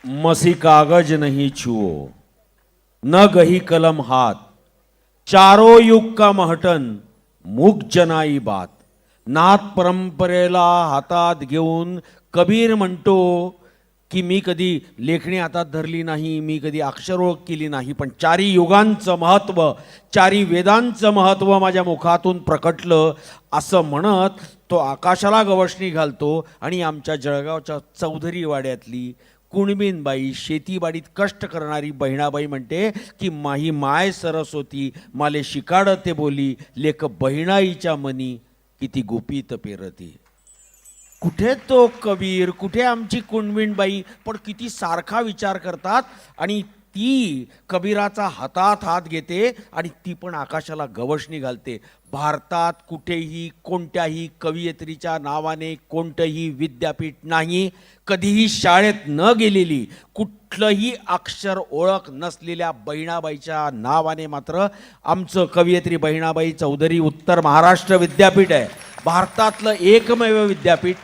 मसी कागज नहीं छुओ न गही कलम हाथ चारो युग का महटन मूक जनाई बात. नाथ परंपरेला हातात घेऊन कबीर म्हणतो की मी कधी लेखणी हातात धरली नाही, मी कधी अक्षर ओळख केली नाही, पण चारी युगांचं महत्त्व, चारी वेदांचं महत्त्व माझ्या मुखातून प्रकटलं असं म्हणत तो आकाशाला गवसणी घालतो. आणि आमच्या जळगावच्या चौधरी वाड्यातली कुणबीनबाई, शेतीबाडीत कष्ट करणारी बहिणाबाई म्हणते की माही माय सरस्वती माले शिकाडते बोली लेक बहिणाईच्या मनी किती गुपित पेरती. कुठे तो कबीर, कुठे आमची कुणबीनबाई, पण किती सारखा विचार करतात. आणि ती कबीराचा हातात हात घेते आणि ती पण आकाशाला गवसणी घालते. भारतात कुठेही कोणत्याही कवयित्रीच्या नावाने कोणतंही विद्यापीठ नाही. कधीही शाळेत न गेलेली, कुठलंही अक्षर ओळख नसलेल्या बहिणाबाईच्या नावाने मात्र आमचं कवयित्री बहिणाबाई चौधरी उत्तर महाराष्ट्र विद्यापीठ आहे. भारतातलं एकमेव विद्यापीठ.